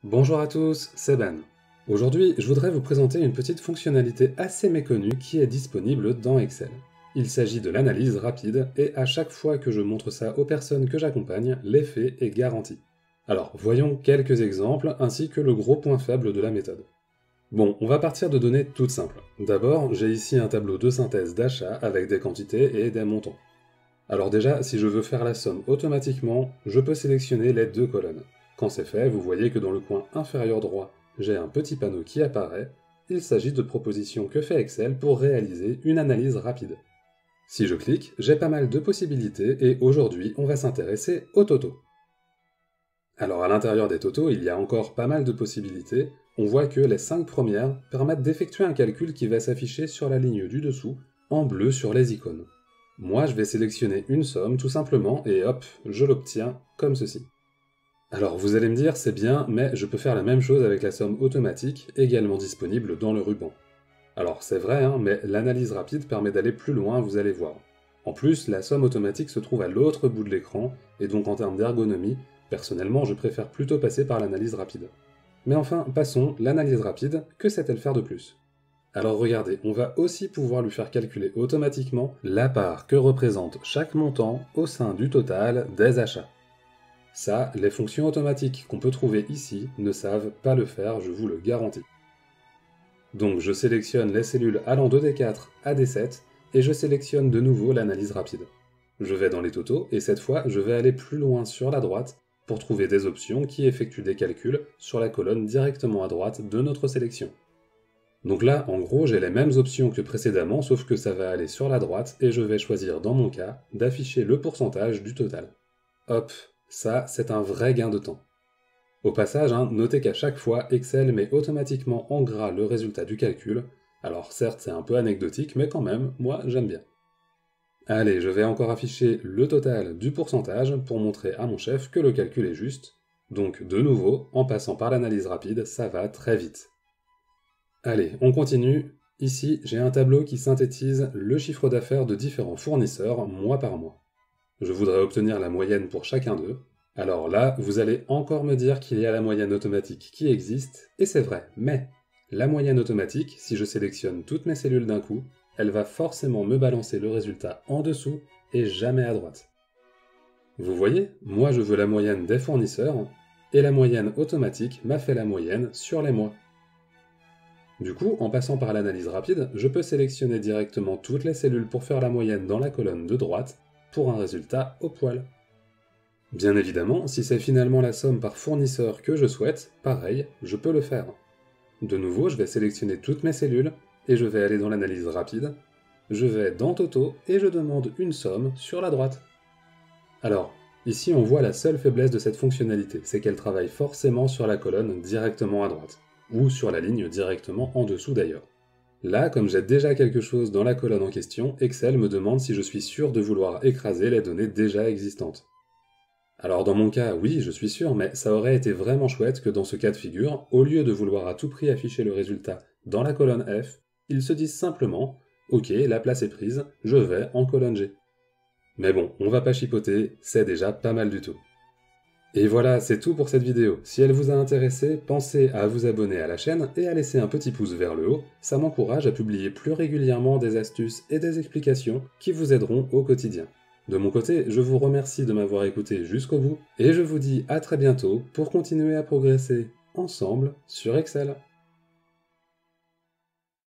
Bonjour à tous, c'est Ben. Aujourd'hui, je voudrais vous présenter une petite fonctionnalité assez méconnue qui est disponible dans Excel. Il s'agit de l'analyse rapide et à chaque fois que je montre ça aux personnes que j'accompagne, l'effet est garanti. Alors, voyons quelques exemples ainsi que le gros point faible de la méthode. Bon, on va partir de données toutes simples. D'abord, j'ai ici un tableau de synthèse d'achat avec des quantités et des montants. Alors déjà, si je veux faire la somme automatiquement, je peux sélectionner les deux colonnes. Quand c'est fait, vous voyez que dans le coin inférieur droit, j'ai un petit panneau qui apparaît. Il s'agit de propositions que fait Excel pour réaliser une analyse rapide. Si je clique, j'ai pas mal de possibilités et aujourd'hui, on va s'intéresser aux totaux. Alors à l'intérieur des totaux, il y a encore pas mal de possibilités. On voit que les 5 premières permettent d'effectuer un calcul qui va s'afficher sur la ligne du dessous, en bleu sur les icônes. Moi, je vais sélectionner une somme tout simplement et hop, je l'obtiens comme ceci. Alors vous allez me dire, c'est bien, mais je peux faire la même chose avec la somme automatique, également disponible dans le ruban. Alors c'est vrai, hein, mais l'analyse rapide permet d'aller plus loin, vous allez voir. En plus, la somme automatique se trouve à l'autre bout de l'écran, et donc en termes d'ergonomie, personnellement je préfère plutôt passer par l'analyse rapide. Mais enfin, passons, l'analyse rapide, que sait-elle faire de plus? Alors regardez, on va aussi pouvoir lui faire calculer automatiquement la part que représente chaque montant au sein du total des achats. Ça, les fonctions automatiques qu'on peut trouver ici ne savent pas le faire, je vous le garantis. Donc je sélectionne les cellules allant de D4 à D7 et je sélectionne de nouveau l'analyse rapide. Je vais dans les totaux et cette fois je vais aller plus loin sur la droite pour trouver des options qui effectuent des calculs sur la colonne directement à droite de notre sélection. Donc là, en gros, j'ai les mêmes options que précédemment, sauf que ça va aller sur la droite et je vais choisir dans mon cas d'afficher le pourcentage du total. Hop, ça, c'est un vrai gain de temps. Au passage, notez qu'à chaque fois, Excel met automatiquement en gras le résultat du calcul. Alors certes, c'est un peu anecdotique, mais quand même, moi, j'aime bien. Allez, je vais encore afficher le total du pourcentage pour montrer à mon chef que le calcul est juste. Donc de nouveau, en passant par l'analyse rapide, ça va très vite. Allez, on continue. Ici, j'ai un tableau qui synthétise le chiffre d'affaires de différents fournisseurs mois par mois. Je voudrais obtenir la moyenne pour chacun d'eux. Alors là, vous allez encore me dire qu'il y a la moyenne automatique qui existe, et c'est vrai, mais la moyenne automatique, si je sélectionne toutes mes cellules d'un coup, elle va forcément me balancer le résultat en dessous et jamais à droite. Vous voyez, moi je veux la moyenne des fournisseurs, et la moyenne automatique m'a fait la moyenne sur les mois. Du coup, en passant par l'analyse rapide, je peux sélectionner directement toutes les cellules pour faire la moyenne dans la colonne de droite, pour un résultat au poil. Bien évidemment, si c'est finalement la somme par fournisseur que je souhaite, pareil, je peux le faire. De nouveau, je vais sélectionner toutes mes cellules, et je vais aller dans l'analyse rapide. Je vais dans Toto, et je demande une somme sur la droite. Alors, ici on voit la seule faiblesse de cette fonctionnalité, c'est qu'elle travaille forcément sur la colonne directement à droite, ou sur la ligne directement en dessous d'ailleurs. Là, comme j'ai déjà quelque chose dans la colonne en question, Excel me demande si je suis sûr de vouloir écraser les données déjà existantes. Alors dans mon cas, oui, je suis sûr, mais ça aurait été vraiment chouette que dans ce cas de figure, au lieu de vouloir à tout prix afficher le résultat dans la colonne F, ils se disent simplement « Ok, la place est prise, je vais en colonne G ». Mais bon, on va pas chipoter, c'est déjà pas mal du tout. Et voilà, c'est tout pour cette vidéo. Si elle vous a intéressé, pensez à vous abonner à la chaîne et à laisser un petit pouce vers le haut, ça m'encourage à publier plus régulièrement des astuces et des explications qui vous aideront au quotidien. De mon côté, je vous remercie de m'avoir écouté jusqu'au bout, et je vous dis à très bientôt pour continuer à progresser ensemble sur Excel.